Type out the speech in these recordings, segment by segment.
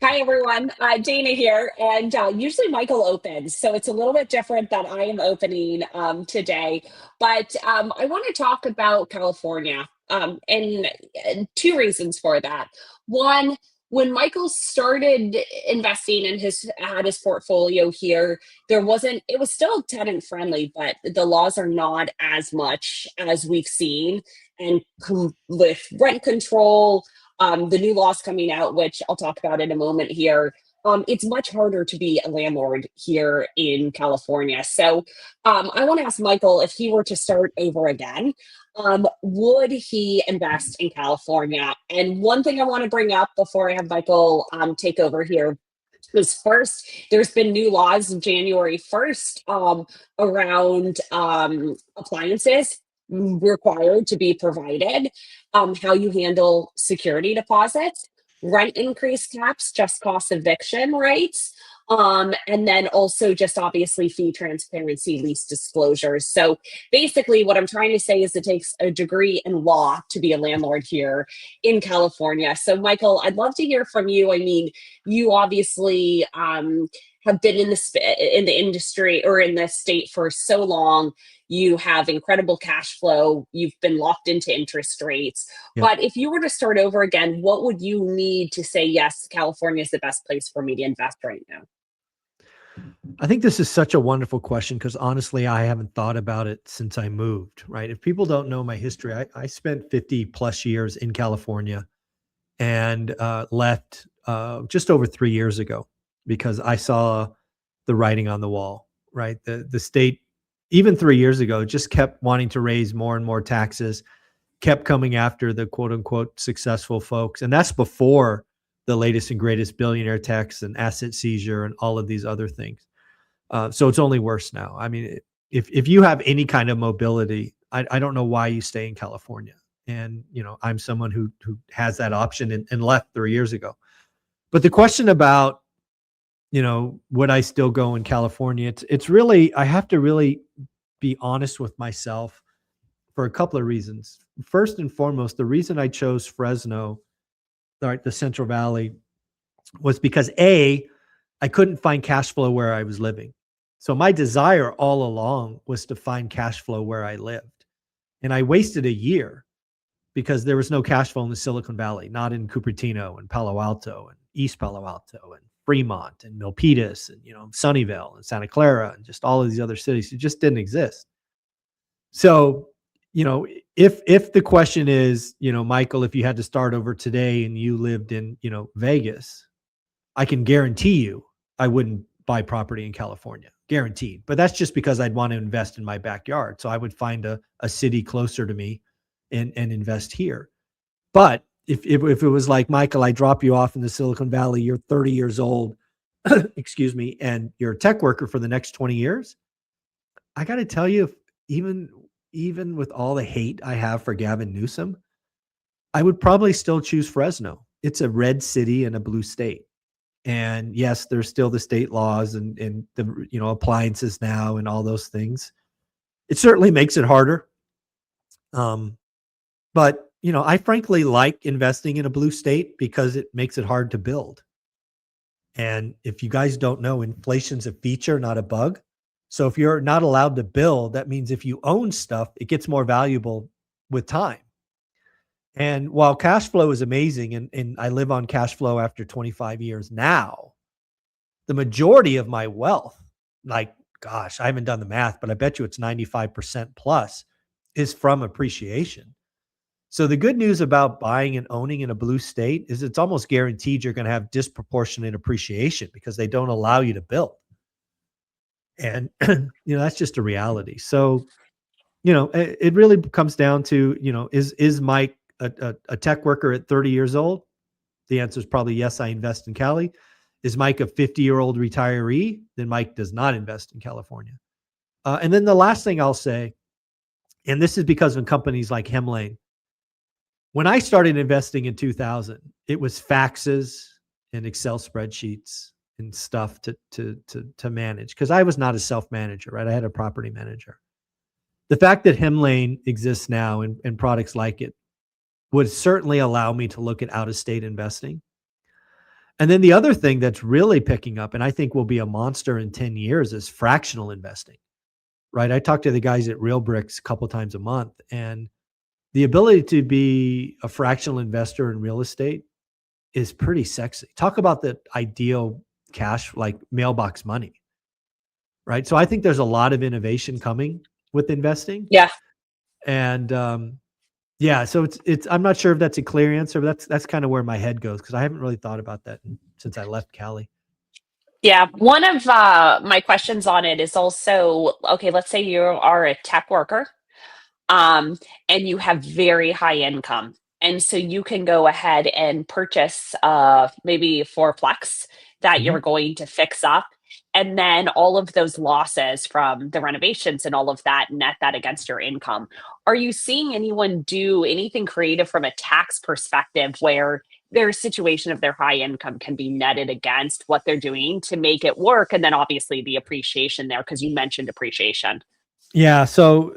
Hi, everyone. Dana here. And usually Michael opens, so it's a little bit different that I am opening today. But I want to talk about California, and two reasons for that. One, when Michael started investing in had his portfolio here, it was still tenant friendly, but the laws are not as much as we've seen. And with rent control, the new laws coming out, which I'll talk about in a moment here. It's much harder to be a landlord here in California. So I want to ask Michael, if he were to start over again, would he invest in California? And one thing I want to bring up before I have Michael take over here is first, there's been new laws January 1st around appliances required to be provided, how you handle security deposits, rent increase caps, just cost eviction rights, and then also just obviously fee transparency, lease disclosures. So basically, what I'm trying to say is it takes a degree in law to be a landlord here in California. So, Michael, I'd love to hear from you. I mean, you obviously have been in the industry or in the state for so long. You have incredible cash flow. You've been locked into interest rates. Yep. But if you were to start over again, what would you need to say, yes, California is the best place for me to invest right now? I think this is such a wonderful question because honestly, I haven't thought about it since I moved, right? If people don't know my history, I spent 50 plus years in California and left just over 3 years ago because I saw the writing on the wall, right? The state, even 3 years ago, just kept wanting to raise more and more taxes, kept coming after the quote unquote successful folks. And that's before the latest and greatest billionaire tax and asset seizure and all of these other things. So it's only worse now. I mean, if you have any kind of mobility, I don't know why you stay in California. And I'm someone who has that option and left 3 years ago. But the question about would I still go in California? It's really, I have to really be honest with myself for a couple of reasons. First and foremost, the reason I chose Fresno, right, the Central Valley, was because I couldn't find cash flow where I was living. So my desire all along was to find cash flow where I lived. And I wasted a year because there was no cash flow in the Silicon Valley, not in Cupertino and Palo Alto and East Palo Alto and Fremont and Milpitas and Sunnyvale and Santa Clara and just all of these other cities. It just didn't exist. So, if the question is, Michael, if you had to start over today and you lived in, Vegas, I can guarantee you I wouldn't buy property in California, guaranteed. But that's just because I'd want to invest in my backyard. So I would find a city closer to me and invest here. But if it was like, Michael, I drop you off in the Silicon Valley, you're 30 years old, excuse me, and you're a tech worker for the next 20 years, I got to tell you, even with all the hate I have for Gavin Newsom, I would probably still choose Fresno. It's a red city in a blue state. And yes, there's still the state laws and the appliances now and all those things. It certainly makes it harder. But I frankly like investing in a blue state because it makes it hard to build. And if you guys don't know, inflation's a feature, not a bug. So if you're not allowed to build, that means if you own stuff, it gets more valuable with time. And while cash flow is amazing, and I live on cash flow after 25 years now, the majority of my wealth, like, gosh, I haven't done the math, but I bet you it's 95% plus, is from appreciation. So the good news about buying and owning in a blue state is it's almost guaranteed you're going to have disproportionate appreciation because they don't allow you to build. And, that's just a reality. So, it really comes down to, is Mike a tech worker at 30 years old? The answer is probably yes, I invest in Cali. Is Mike a 50-year-old retiree? Then Mike does not invest in California. And then the last thing I'll say, and this is because of companies like Hemlane, when I started investing in 2000, it was faxes and Excel spreadsheets and stuff to manage because I was not a self-manager, right? I had a property manager. The fact that Hemlane exists now and products like it would certainly allow me to look at out-of-state investing. And then the other thing that's really picking up, and I think will be a monster in 10 years, is fractional investing, right? I talk to the guys at Real Bricks a couple times a month, and the ability to be a fractional investor in real estate is pretty sexy. Talk about the ideal cash, like mailbox money, right? So I think there's a lot of innovation coming with investing. Yeah. And yeah, so it's I'm not sure if that's a clear answer, but that's kind of where my head goes because I haven't really thought about that since I left Cali. Yeah. One of my questions on it is also, okay, let's say you are a tech worker, um, and you have very high income. And so you can go ahead and purchase maybe fourplex that Mhm. you're going to fix up. And then all of those losses from the renovations and all of that, net that against your income. Are you seeing anyone do anything creative from a tax perspective where their situation of their high income can be netted against what they're doing to make it work? And then obviously the appreciation there, because you mentioned appreciation. Yeah. So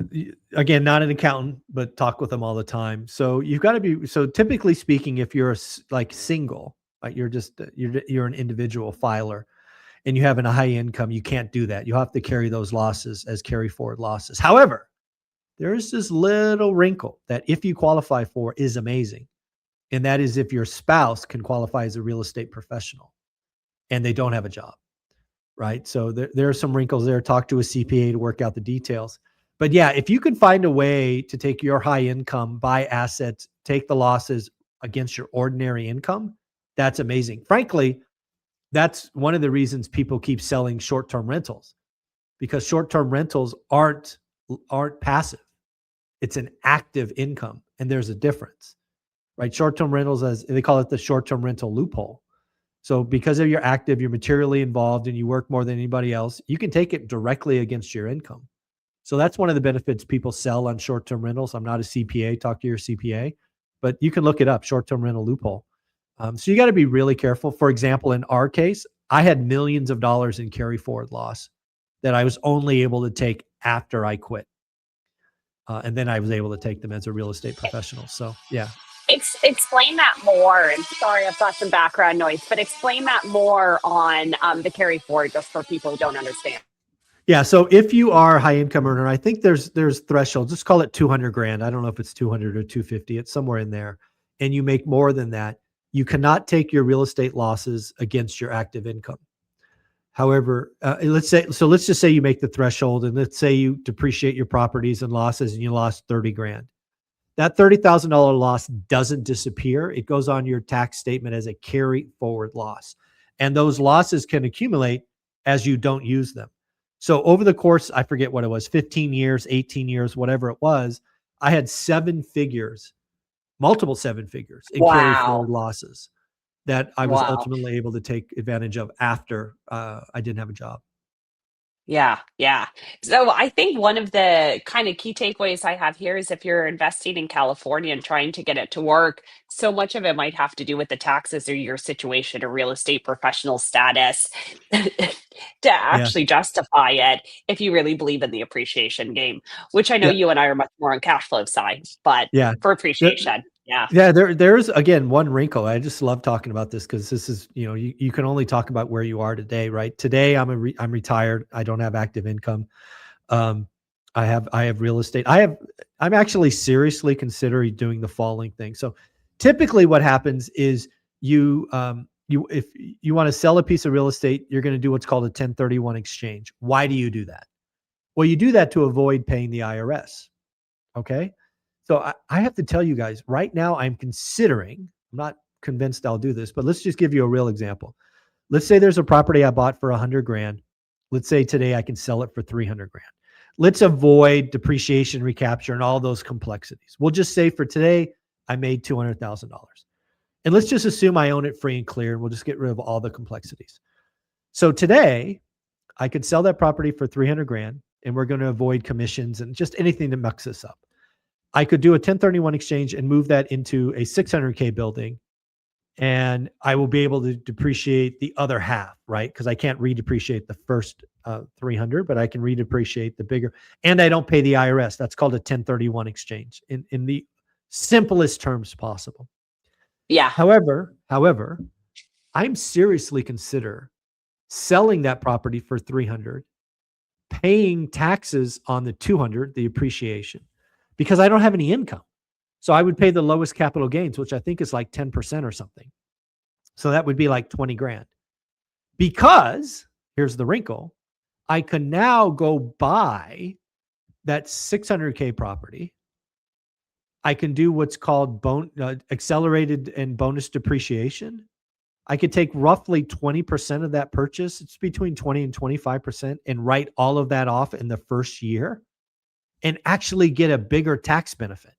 again, not an accountant, but talk with them all the time. So you've got to be. So typically speaking, if you're like single, like you're just you're an individual filer, and you have a high income, you can't do that. You have to carry those losses as carry forward losses. However, there's this little wrinkle that if you qualify for is amazing, and that is if your spouse can qualify as a real estate professional and they don't have a job. Right. So there are some wrinkles there. Talk to a CPA to work out the details. But yeah, if you can find a way to take your high income, buy assets, take the losses against your ordinary income, that's amazing. Frankly, that's one of the reasons people keep selling short-term rentals because short-term rentals aren't passive. It's an active income, and there's a difference, right? Short-term rentals, as they call it, the short-term rental loophole. So because of your active, you're materially involved and you work more than anybody else, you can take it directly against your income. So that's one of the benefits people sell on short-term rentals. I'm not a CPA, talk to your CPA, but you can look it up, short-term rental loophole. So you got to be really careful. For example, in our case, I had millions of dollars in carry forward loss that I was only able to take after I quit. And then I was able to take them as a real estate professional. So yeah. Explain that more. And sorry, I've got some background noise, but explain that more on the carry forward, just for people who don't understand. Yeah. So if you are a high income earner, I think there's thresholds. Just call it 200 grand. I don't know if it's 200 or 250. It's somewhere in there. And you make more than that, you cannot take your real estate losses against your active income. However, let's just say you make the threshold, and let's say you depreciate your properties and losses, and you lost 30 grand. That $30,000 loss doesn't disappear. It goes on your tax statement as a carry forward loss. And those losses can accumulate as you don't use them. So over the course, I forget what it was, 15 years, 18 years, whatever it was, I had seven figures, multiple seven figures in carry forward Wow. losses that I was Wow. ultimately able to take advantage of after I didn't have a job. Yeah, yeah. So I think one of the kind of key takeaways I have here is if you're investing in California and trying to get it to work, so much of it might have to do with the taxes or your situation or real estate professional status to Yeah. actually justify it if you really believe in the appreciation game, which I know Yeah. you and I are much more on cash flow side, but Yeah. for The- appreciation, yeah. Yeah, there's again one wrinkle. I just love talking about this because this is, you can only talk about where you are today, right? Today I'm retired. I don't have active income. Um, I have real estate. I'm actually seriously considering doing the following thing. So typically what happens is you if you want to sell a piece of real estate, you're going to do what's called a 1031 exchange. Why do you do that? Well, you do that to avoid paying the IRS. Okay. So I have to tell you guys right now, I'm considering, I'm not convinced I'll do this, but let's just give you a real example. Let's say there's a property I bought for 100 grand. Let's say today I can sell it for 300 grand. Let's avoid depreciation, recapture, and all those complexities. We'll just say for today, I made $200,000. And let's just assume I own it free and clear, and we'll just get rid of all the complexities. So today, I could sell that property for 300 grand, and we're going to avoid commissions and just anything that mucks us up. I could do a 1031 exchange and move that into a 600K building, and I will be able to depreciate the other half, right? Because I can't redepreciate the first 300, but I can redepreciate the bigger, and I don't pay the IRS. That's called a 1031 exchange in the simplest terms possible. Yeah. However, I'm seriously consider selling that property for 300, paying taxes on the 200, the appreciation, because I don't have any income. So I would pay the lowest capital gains, which I think is like 10% or something. So that would be like 20 grand. Because here's the wrinkle, I can now go buy that 600K property. I can do what's called accelerated and bonus depreciation. I could take roughly 20% of that purchase. It's between 20 and 25%, and write all of that off in the first year and actually get a bigger tax benefit,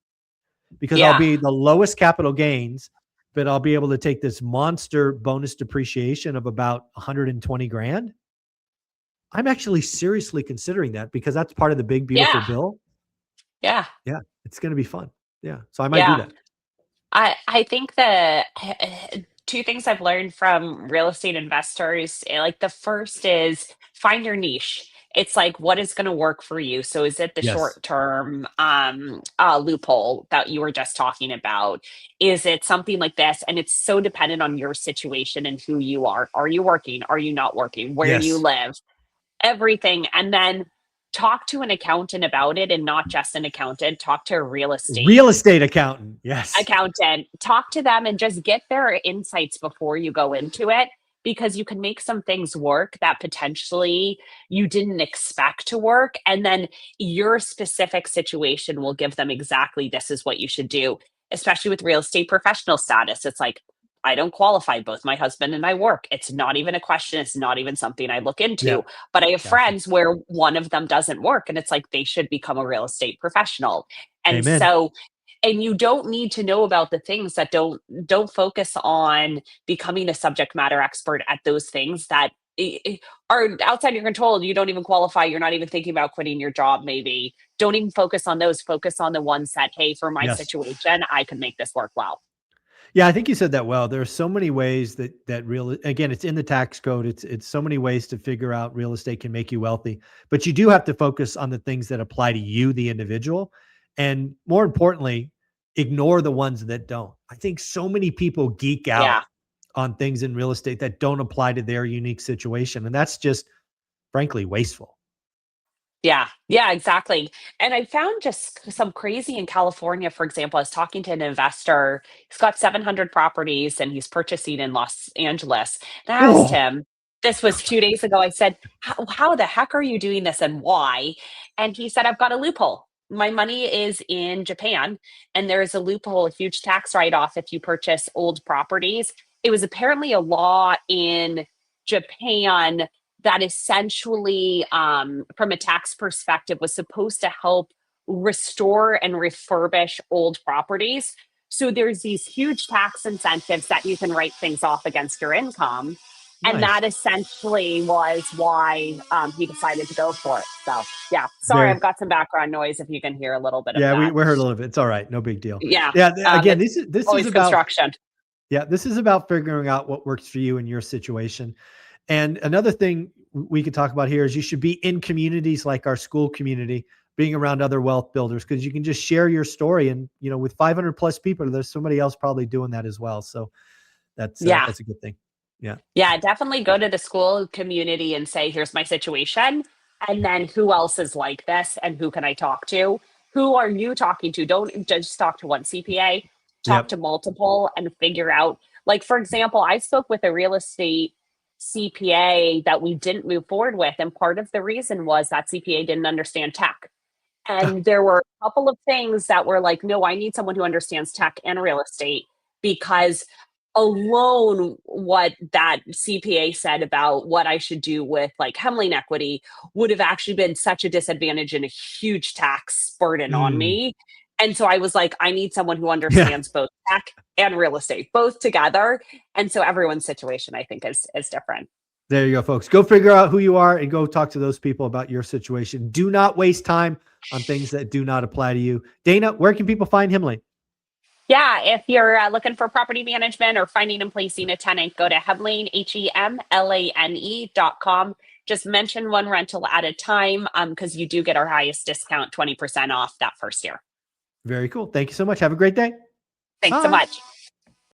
because I'll Yeah. be the lowest capital gains, but I'll be able to take this monster bonus depreciation of about 120 grand. I'm actually seriously considering that, because that's part of the big, beautiful Yeah. bill. Yeah. Yeah. It's going to be fun. Yeah. So I might do Yeah. that. I think the two things I've learned from real estate investors, like the first is find your niche. It's like what is going to work for you. So is it the Yes. short term loophole that you were just talking about? Is it something like this? And it's so dependent on your situation and who you are. Are you working? Are you not working? Where do you Yes. live? Everything. And then talk to an accountant about it, and not just an accountant, talk to a real estate Real estate accountant. Yes. accountant, talk to them and just get their insights before you go into it, because you can make some things work that potentially you didn't expect to work. And then your specific situation will give them exactly this is what you should do, especially with real estate professional status. It's like, I don't qualify. Both my husband and I work. It's not even a question. It's not even something I look into. Yep. But I have Gotcha. friends where one of them doesn't work, and it's like they should become a real estate professional. And Amen. so, and you don't need to know about the things that don't focus on becoming a subject matter expert at those things that are outside your control. You don't even qualify. You're not even thinking about quitting your job. Maybe don't even focus on those. Focus on the ones that, hey, for my Yes. situation, I could make this work well. Yeah, I think you said that well. There are so many ways that real again, it's in the tax code. It's so many ways to figure out real estate can make you wealthy. But you do have to focus on the things that apply to you, the individual. And more importantly, ignore the ones that don't. I think so many people geek out Yeah. on things in real estate that don't apply to their unique situation. And that's just frankly wasteful. Yeah, yeah, exactly. And I found just some crazy in California, for example. I was talking to an investor. He's got 700 properties and he's purchasing in Los Angeles. And I asked Oh, him, this was 2 days ago. I said, how the heck are you doing this and why? And he said, I've got a loophole. My money is in Japan, and there is a loophole, a huge tax write off if you purchase old properties. It was apparently a law in Japan that essentially, from a tax perspective, was supposed to help restore and refurbish old properties. So there's these huge tax incentives that you can write things off against your income. And nice. that essentially was why he decided to go for it. So, yeah, sorry, Very. I've got some background noise if you can hear a little bit of Yeah, we that. we heard a little bit. It's all right. No big deal. Yeah, Yeah. Again, it's this is always about construction. yeah, this is about figuring out what works for you in your situation. And another thing we could talk about here is you should be in communities like our school community, being around other wealth builders, because you can just share your story. And, with 500 plus people, there's somebody else probably doing that as well. So Yeah. that's a good thing. Yeah. Yeah, definitely go to the school community and say, here's my situation. And then who else is like this and who can I talk to? Who are you talking to? Don't just talk to one CPA, talk Yep. to multiple and figure out. Like, for example, I spoke with a real estate CPA that we didn't move forward with. And part of the reason was that CPA didn't understand tech. And there were a couple of things that were like, no, I need someone who understands tech and real estate, because alone what that CPA said about what I should do with like Hemling equity would have actually been such a disadvantage and a huge tax burden on Mm. me. And so I was like, I need someone who Yeah. understands both tech and real estate, both together. And so everyone's situation, I think, is different. There you go, folks. Go figure out who you are and go talk to those people about your situation. Do not waste time on things that do not apply to you. Dana, where can people find Himlane? Yeah, if you're looking for property management or finding and placing a tenant, go to Hemlane, HEMLANE.com. Just mention one rental at a time, because you do get our highest discount, 20% off that first year. Very cool. Thank you so much. Have a great day. Thanks so Bye. much.